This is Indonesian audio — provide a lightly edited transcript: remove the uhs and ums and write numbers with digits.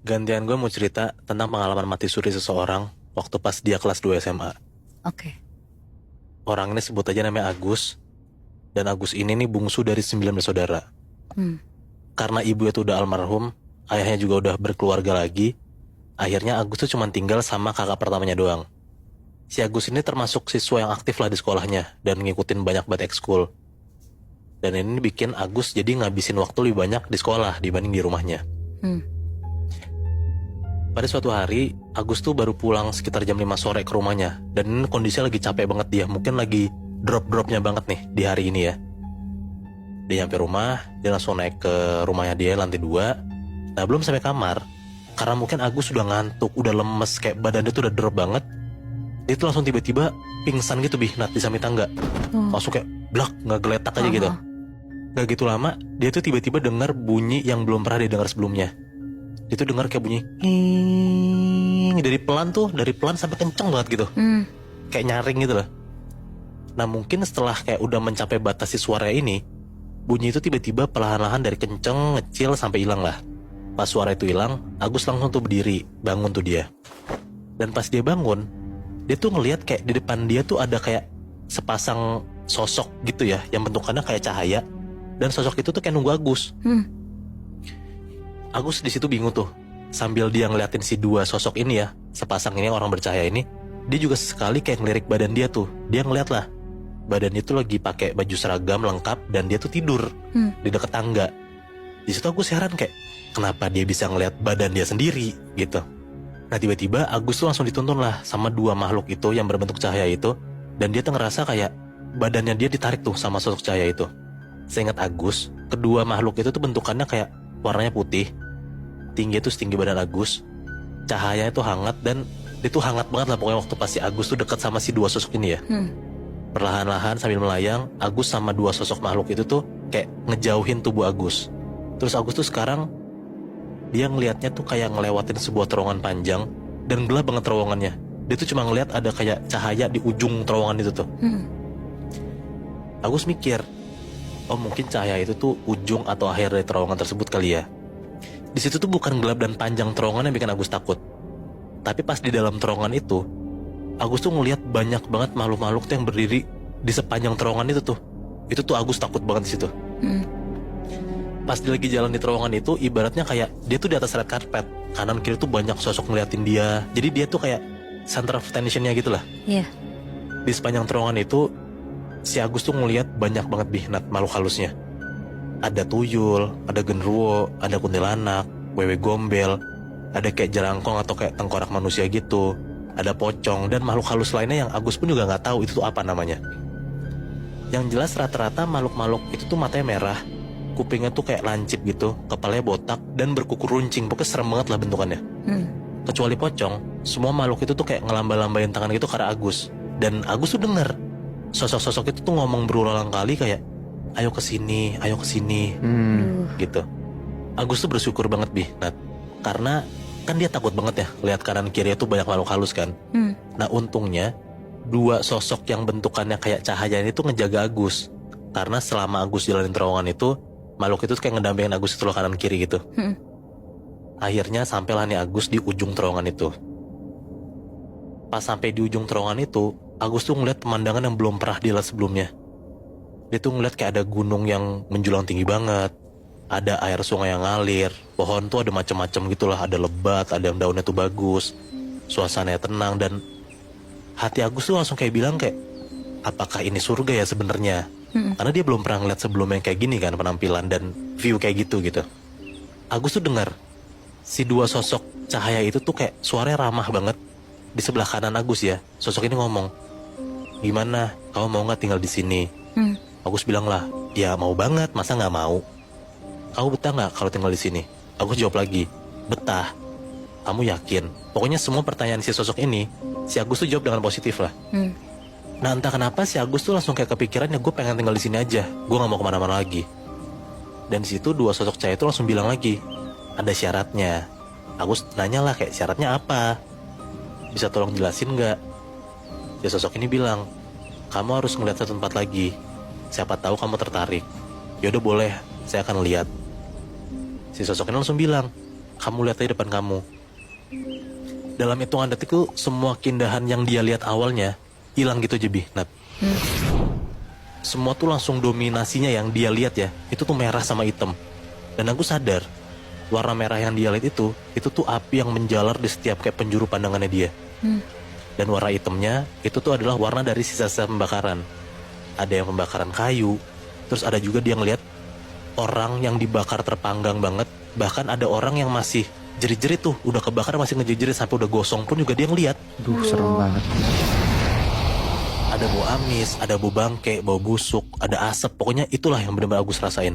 Gantian gue mau cerita tentang pengalaman mati suri seseorang waktu pas dia kelas 2 SMA. Oke. Orang ini sebut aja namanya Agus. Dan Agus ini nih bungsu dari 19 saudara. Karena ibu itu udah almarhum, ayahnya juga udah berkeluarga lagi. Akhirnya Agus tuh cuma tinggal sama kakak pertamanya doang. Si Agus ini termasuk siswa yang aktif lah di sekolahnya dan ngikutin banyak banget ekskul. Dan ini bikin Agus jadi ngabisin waktu lebih banyak di sekolah dibanding di rumahnya. Pada suatu hari, Agus tuh baru pulang sekitar jam 5 sore ke rumahnya. Dan ini kondisinya lagi capek banget dia. Mungkin lagi drop-dropnya banget nih di hari ini ya. Dia nyampe rumah, dia langsung naik ke rumahnya dia lantai 2. Nah belum sampai kamar, karena mungkin Agus sudah ngantuk, udah lemes, kayak badannya tuh udah drop banget. Dia tuh langsung tiba-tiba pingsan gitu Nat di samping tangga. Langsung kayak blak, gak geletak aja gitu. Gak gitu lama, dia tuh tiba-tiba dengar bunyi yang belum pernah dia dengar sebelumnya. Dia tuh dengar kayak bunyi dari pelan sampai kenceng banget gitu. Kayak nyaring gitu loh. Nah mungkin setelah kayak udah mencapai batas si suara ini, bunyi itu tiba-tiba perlahan-lahan dari kenceng, ngecil sampai hilang lah. Pas suara itu hilang, Agus langsung tuh berdiri, bangun tuh dia. Dan pas dia bangun, dia tuh ngelihat kayak di depan dia tuh ada kayak sepasang sosok gitu ya, yang bentukannya kayak cahaya. Dan sosok itu tuh kayak nunggu Agus. Agus di situ bingung tuh. Sambil dia ngeliatin si dua sosok ini ya, sepasang ini orang bercahaya ini, dia juga sekali kayak ngelirik badan dia tuh. Dia ngeliat lah, badannya tuh lagi pakai baju seragam lengkap dan dia tuh tidur di dekat tangga. Di situ Agus heran kayak kenapa dia bisa ngeliat badan dia sendiri gitu. Nah tiba-tiba Agus tuh langsung dituntun lah sama dua makhluk itu yang berbentuk cahaya itu, dan dia tuh ngerasa kayak badannya dia ditarik tuh sama sosok cahaya itu. Seingat Agus, kedua makhluk itu tuh bentukannya kayak warnanya putih, tinggi tuh setinggi badan Agus, cahayanya tuh hangat, dan itu hangat banget lah pokoknya waktu pas si Agus tuh dekat sama si dua sosok ini ya. Perlahan-lahan sambil melayang, Agus sama dua sosok makhluk itu tuh kayak ngejauhin tubuh Agus. Terus Agus tuh sekarang dia ngelihatnya tuh kayak ngelewatin sebuah terowongan panjang dan gelap banget terowongannya. Dia tuh cuma ngelihat ada kayak cahaya di ujung terowongan itu tuh. Agus mikir, oh mungkin cahaya itu tuh ujung atau akhir dari terowongan tersebut kali ya. Di situ tuh bukan gelap dan panjang terowongan yang bikin Agus takut. Tapi pas di dalam terowongan itu, Agus tuh ngelihat banyak banget makhluk-makhluk tuh yang berdiri di sepanjang terowongan itu tuh. Itu tuh Agus takut banget di situ. Pas dia lagi jalan di terowongan itu, ibaratnya kayak dia tuh di atas red carpet. Kanan kiri tuh banyak sosok ngeliatin dia. Jadi dia tuh kayak center of attention-nya gitu lah. Di sepanjang terowongan itu, si Agus tuh ngelihat banyak banget Nat makhluk halusnya. Ada tuyul, ada genderuwo, ada kuntilanak, wewe gombel, ada kayak jerangkong atau kayak tengkorak manusia gitu, ada pocong dan makhluk halus lainnya yang Agus pun juga nggak tahu itu tuh apa namanya. Yang jelas rata-rata makhluk-makhluk itu tuh matanya merah, kupingnya tuh kayak lancip gitu, kepalanya botak dan berkuku runcing, pokoknya serem banget lah bentukannya. Kecuali pocong, semua makhluk itu tuh kayak ngelamba-lambain tangan gitu ke arah Agus. Dan Agus tuh denger sosok-sosok itu tuh ngomong berulang kali kayak ayo kesini gitu. Agus tuh bersyukur banget Nat, karena kan dia takut banget ya lihat kanan kiri itu banyak makhluk halus kan. Nah untungnya dua sosok yang bentukannya kayak cahaya itu ngejaga Agus, karena selama Agus jalanin terowongan itu makhluk itu tuh kayak ngedampingin Agus itu loh kanan kiri gitu. Akhirnya sampailah nih Agus di ujung terowongan itu. Pas sampai di ujung terowongan itu, Agus tuh ngeliat pemandangan yang belum pernah dilihat sebelumnya. Dia tuh ngeliat kayak ada gunung yang menjulang tinggi banget, ada air sungai yang ngalir, pohon tuh ada macam-macam gitulah, ada lebat, ada yang daunnya tuh bagus, suasananya tenang, dan hati Agus tuh langsung kayak bilang kayak apakah ini surga ya sebenarnya? Karena dia belum pernah ngeliat sebelumnya yang kayak gini kan penampilan dan view kayak gitu. Agus tuh dengar si dua sosok cahaya itu tuh kayak suaranya ramah banget. Di sebelah kanan Agus ya, sosok ini ngomong, gimana, kamu mau nggak tinggal di sini? Agus bilang lah, ya mau banget, masa nggak mau? Kamu betah nggak kalau tinggal di sini? Agus jawab lagi, betah. Kamu yakin? Pokoknya semua pertanyaan si sosok ini, si Agus tuh jawab dengan positif lah. Nah entah kenapa si Agus tuh langsung kayak kepikiran ya gue pengen tinggal di sini aja, gue nggak mau kemana-mana lagi. Dan di situ dua sosok cahaya itu langsung bilang lagi, ada syaratnya. Agus nanya lah kayak syaratnya apa? Bisa tolong jelasin nggak? Si sosok ini bilang, kamu harus ngeliat satu tempat lagi. Siapa tahu kamu tertarik. Yaudah boleh, saya akan lihat. Si sosok ini langsung bilang, kamu lihat aja depan kamu. Dalam hitungan detik tuh semua keindahan yang dia lihat awalnya hilang gitu aja, Nat. Semua tuh langsung dominasinya yang dia lihat ya, itu tuh merah sama hitam. Dan aku sadar, warna merah yang dia lihat itu tuh api yang menjalar di setiap kayak penjuru pandangannya dia. Dan warna hitamnya, itu tuh adalah warna dari sisa-sisa pembakaran. Ada yang pembakaran kayu, terus ada juga dia ngeliat orang yang dibakar terpanggang banget. Bahkan ada orang yang masih jerit-jerit tuh, udah kebakar masih ngejerit-jerit sampai udah gosong pun juga dia ngeliat. Duh, serem banget. Ada bau amis, ada bau bangke, bau busuk, ada asap. Pokoknya itulah yang benar-benar Agus rasain.